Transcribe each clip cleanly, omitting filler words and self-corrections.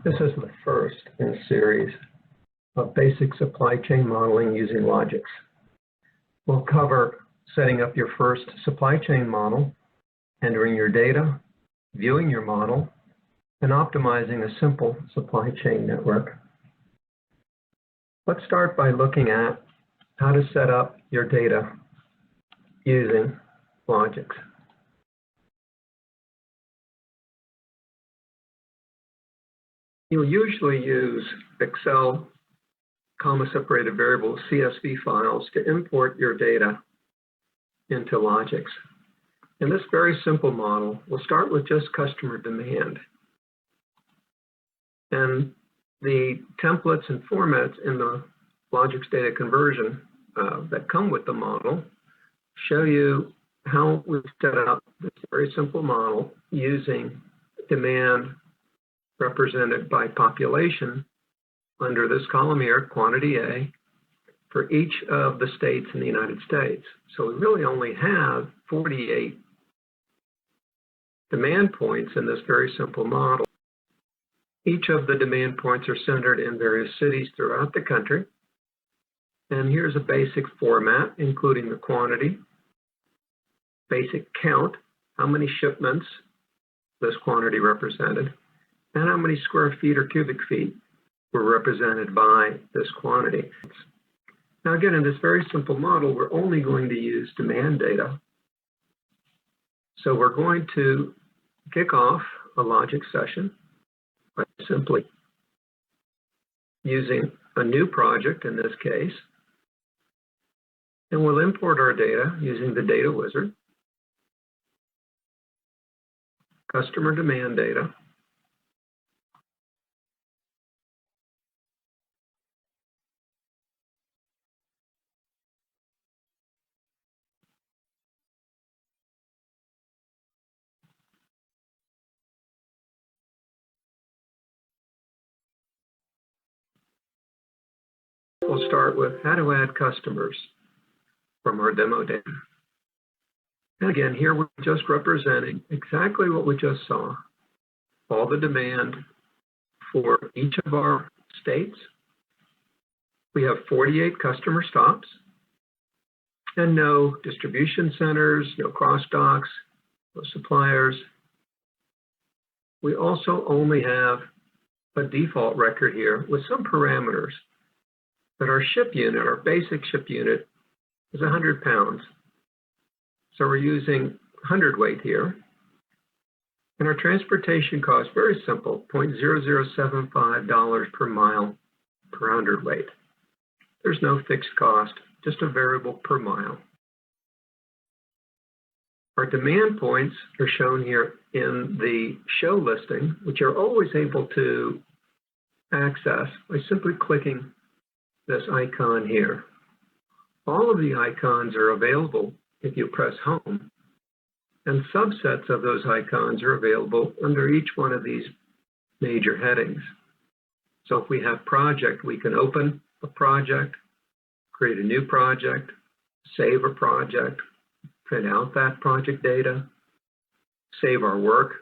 This is the first in a series of basic supply chain modeling using Logix. We'll cover setting up your first supply chain model, entering your data, viewing your model, and optimizing a simple supply chain network. Let's start by looking at how to set up your data using Logix. You'll usually use Excel, comma-separated variable CSV files to import your data into Logix. In this very simple model, we'll start with just customer demand. And the templates and formats in the Logix data conversion that come with the model show you how we've set up this very simple model using demand represented by population under this column here, quantity A, for each of the states in the United States. So we really only have 48 demand points in this very simple model. Each of the demand points are centered in various cities throughout the country. And here's a basic format, including the quantity, basic count, how many shipments this quantity represented, and how many square feet or cubic feet were represented by this quantity. Now again, in this very simple model, we're only going to use demand data. So we're going to kick off a Logix session by simply using a new project in this case. And we'll import our data using the data wizard, customer demand data, we'll start with how to add customers from our demo data. And again, here we're just representing exactly what we just saw. All the demand for each of our states. We have 48 customer stops and no distribution centers, no cross docks, no suppliers. We also only have a default record here with some parameters. But our ship unit, our basic ship unit, is 100 pounds. So we're using hundredweight here. And our transportation cost, very simple, $0.0075 per mile per hundredweight. There's no fixed cost, just a variable per mile. Our demand points are shown here in the show listing, which you're always able to access by simply clicking this icon here. All of the icons are available if you press home, and subsets of those icons are available under each one of these major headings. So if we have project, we can open a project, create a new project, save a project, print out that project data, save our work,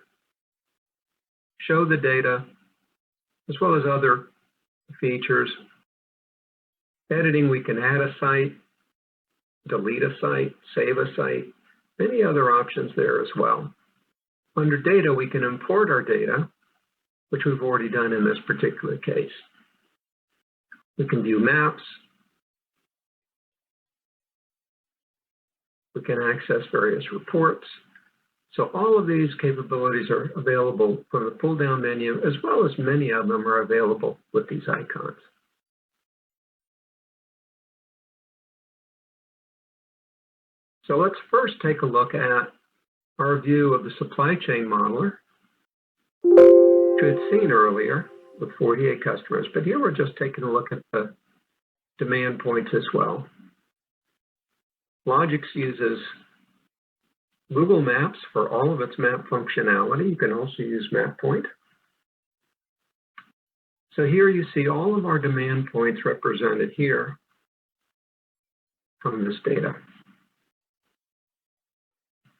show the data, as well as other features. Editing, we can add a site, delete a site, save a site, many other options there as well. Under data, we can import our data, which we've already done in this particular case. We can view maps. We can access various reports. So all of these capabilities are available from the pull-down menu, as well as many of them are available with these icons. So let's first take a look at our view of the supply chain modeler, which we had seen earlier with 48 customers, but here we're just taking a look at the demand points as well. Logix uses Google Maps for all of its map functionality. You can also use MapPoint. So here you see all of our demand points represented here from this data.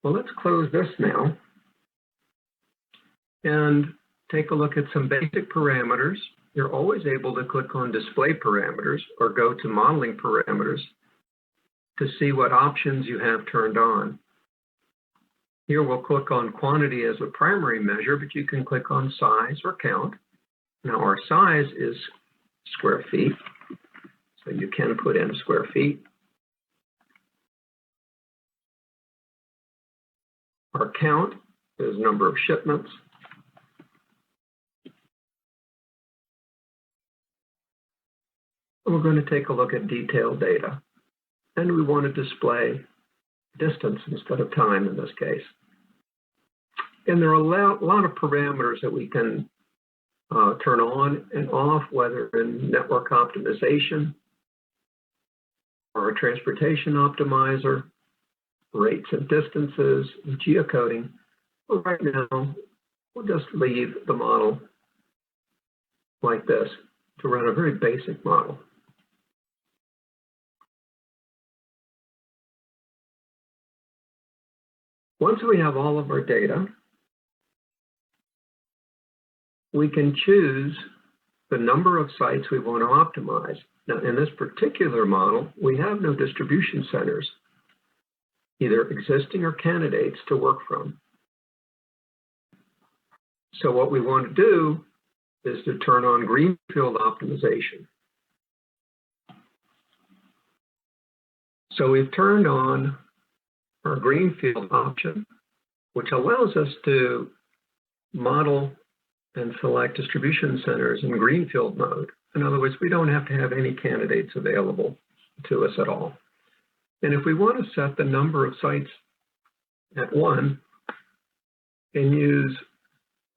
Well, let's close this now. And take a look at some basic parameters. You're always able to click on Display Parameters or go to Modeling Parameters to see what options you have turned on. Here we'll click on Quantity as a primary measure, but you can click on Size or Count. Now our size is square feet, so you can put in square feet. Our count is number of shipments. We're going to take a look at detailed data, and we want to display distance instead of time in this case. And there are a lot of parameters that we can turn on and off, whether in network optimization or a transportation optimizer, rates and distances, geocoding. But right now, we'll just leave the model like this to run a very basic model. Once we have all of our data, we can choose the number of sites we want to optimize. Now, in this particular model, we have no distribution centers, either existing or candidates to work from. So what we want to do is to turn on greenfield optimization. So we've turned on our greenfield option, which allows us to model and select distribution centers in greenfield mode. In other words, we don't have to have any candidates available to us at all. And if we want to set the number of sites at 1 and use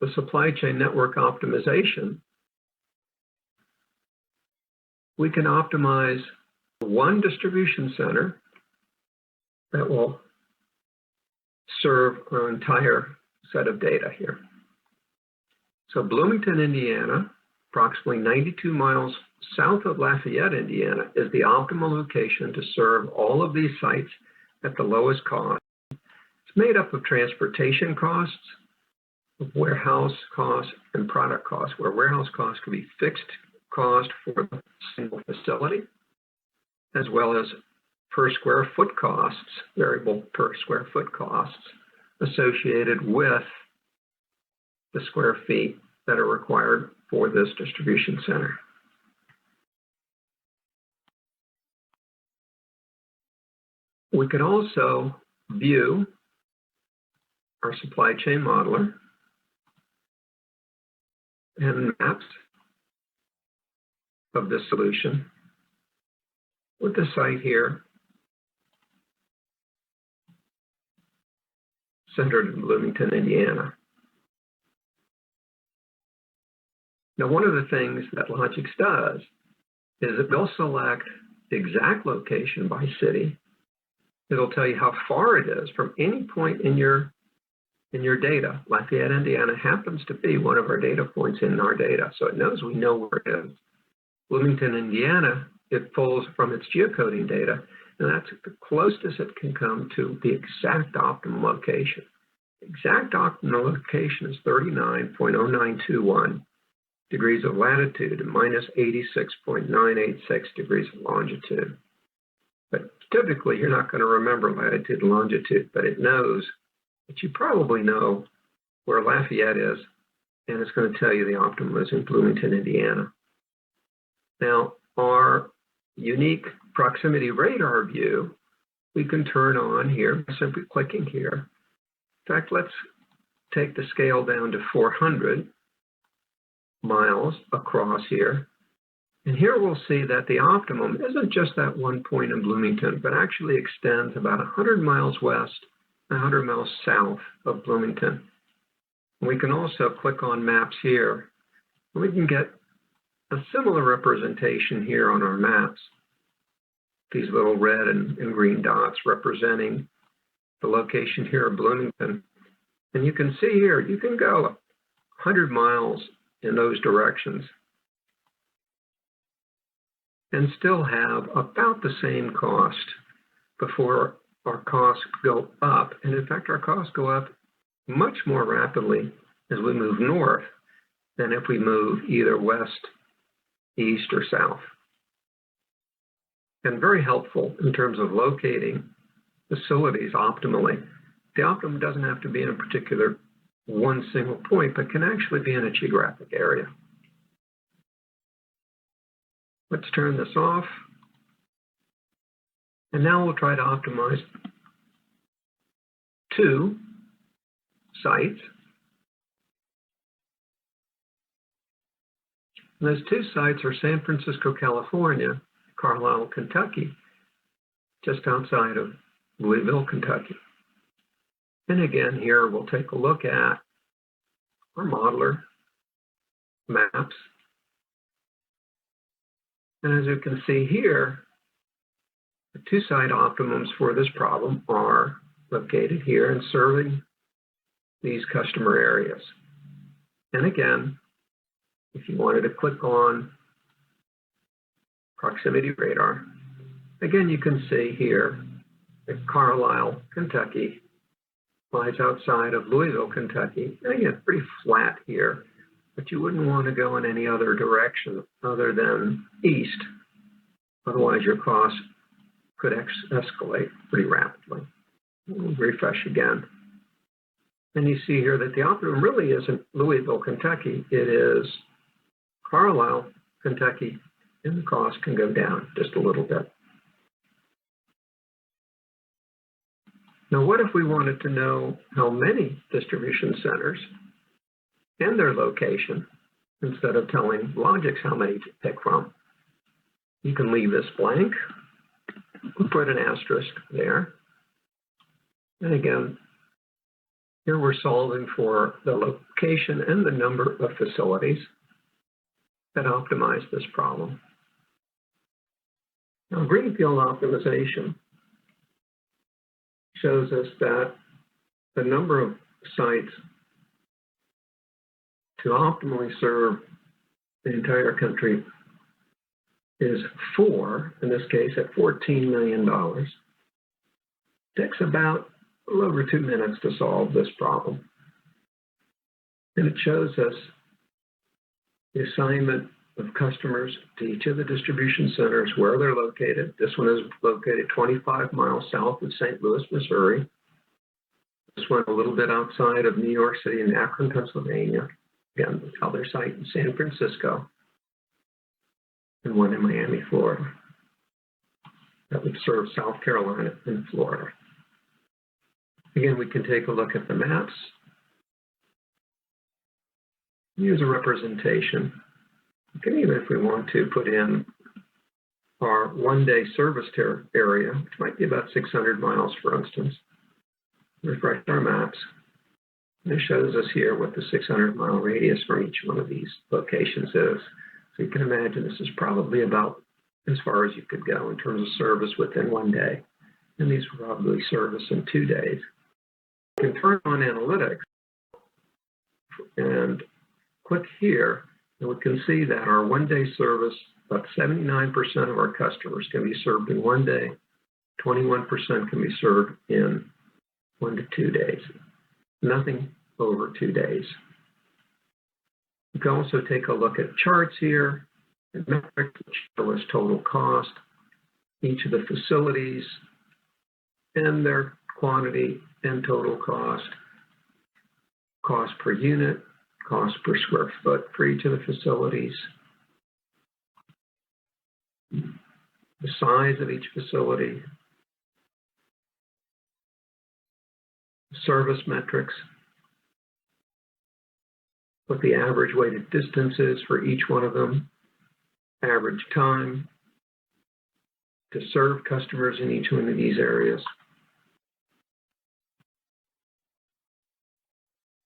the supply chain network optimization, we can optimize one distribution center that will serve our entire set of data here. So Bloomington, Indiana, approximately 92 miles south of Lafayette, Indiana, is the optimal location to serve all of these sites at the lowest cost. It's made up of transportation costs, warehouse costs, and product costs, where warehouse costs could be fixed cost for the single facility, as well as per square foot costs, variable per square foot costs associated with the square feet that are required for this distribution center. We can also view our supply chain modeler and maps of this solution with the site here centered in Bloomington, Indiana. Now, one of the things that Logix does is it will select the exact location by city. It'll tell you how far it is from any point in your data. Lafayette, Indiana happens to be one of our data points in our data, so it knows we know where it is. Bloomington, Indiana, it pulls from its geocoding data, and that's the closest it can come to the exact optimal location. Exact optimal location is 39.0921 degrees of latitude and minus 86.986 degrees of longitude. But typically, you're not going to remember latitude and longitude, but it knows that you probably know where Lafayette is, and it's going to tell you the optimum is in Bloomington, Indiana. Now, our unique proximity radar view, we can turn on here by simply clicking here. In fact, let's take the scale down to 400 miles across here. And here we'll see that the optimum isn't just that one point in Bloomington, but actually extends about 100 miles west, 100 miles south of Bloomington. We can also click on maps here, and we can get a similar representation here on our maps. These little red and green dots representing the location here of Bloomington. And you can see here, you can go 100 miles in those directions and still have about the same cost before our costs go up. And in fact, our costs go up much more rapidly as we move north. than if we move either west, east, or south. And very helpful in terms of locating facilities optimally. The optimum doesn't have to be in a particular one single point, but can actually be in a geographic area. Let's turn this off. And now we'll try to optimize 2 sites. And those 2 sites are San Francisco, California, Carlisle, Kentucky, just outside of Louisville, Kentucky. And again, here we'll take a look at our modeler maps. And as you can see here, the 2 site optimums for this problem are located here and serving these customer areas. And again, if you wanted to click on proximity radar, again, you can see here that Carlisle, Kentucky lies outside of Louisville, Kentucky. And again, pretty flat here, but you wouldn't want to go in any other direction other than east. Otherwise, your costs could escalate pretty rapidly. We'll refresh again. And you see here that the optimum really isn't Louisville, Kentucky. It is Carlisle, Kentucky, and the cost can go down just a little bit. Now, what if we wanted to know how many distribution centers and their location instead of telling Logix how many to pick from? You can leave this blank. We'll put an asterisk there. And again, here we're solving for the location and the number of facilities that optimize this problem. Now, greenfield optimization shows us that the number of sites to optimally serve the entire country is 4, in this case at $14 million. It takes about a little over 2 minutes to solve this problem. And it shows us the assignment of customers to each of the distribution centers, where they're located. This one is located 25 miles south of St. Louis, Missouri. This one a little bit outside of New York City and Akron, Pennsylvania. Again, the other site in San Francisco. And one in Miami, Florida. That would serve South Carolina and Florida. Again, we can take a look at the maps. Here's a representation. We can, even if we want to, put in our one-day service area, which might be about 600 miles, for instance. Refresh our maps. And it shows us here what the 600-mile radius from each one of these locations is. So you can imagine this is probably about as far as you could go in terms of service within one day. And these will probably service in 2 days. You can turn on analytics and click here, and we can see that our one-day service, about 79% of our customers can be served in 1 day, 21% can be served in 1 to 2 days, nothing over 2 days. You can also take a look at charts here, and metrics which show us total cost, each of the facilities, and their quantity and total cost, cost per unit, cost per square foot for each of the facilities, the size of each facility, service metrics, what the average weighted distance is for each one of them, average time to serve customers in each one of these areas,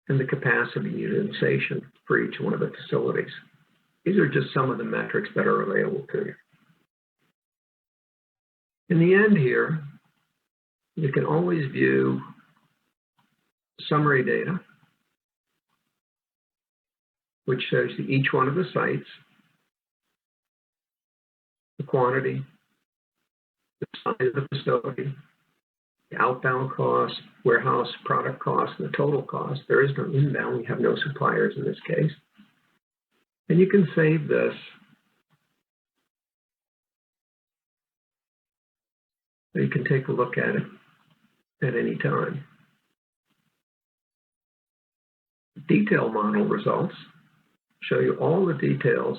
and the capacity utilization for each one of the facilities. These are just some of the metrics that are available to you. In the end here, you can always view summary data, which shows you each one of the sites, the quantity, the size of the facility, the outbound cost, warehouse product cost, and the total cost. There is no inbound. We have no suppliers in this case. And you can save this so you can take a look at it at any time. Detail model results show you all the details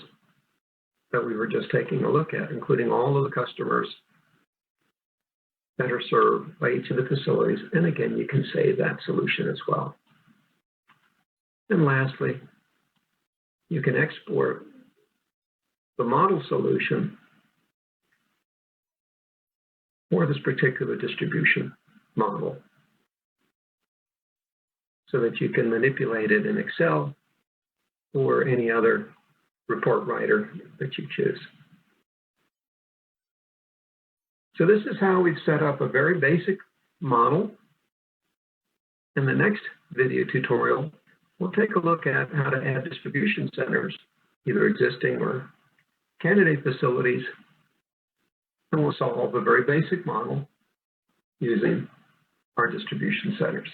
that we were just taking a look at, including all of the customers that are served by each of the facilities. And again, you can save that solution as well. And lastly, you can export the model solution for this particular distribution model so that you can manipulate it in Excel or any other report writer that you choose. So this is how we've set up a very basic model. In the next video tutorial, we'll take a look at how to add distribution centers, either existing or candidate facilities, and we'll solve a very basic model using our distribution centers.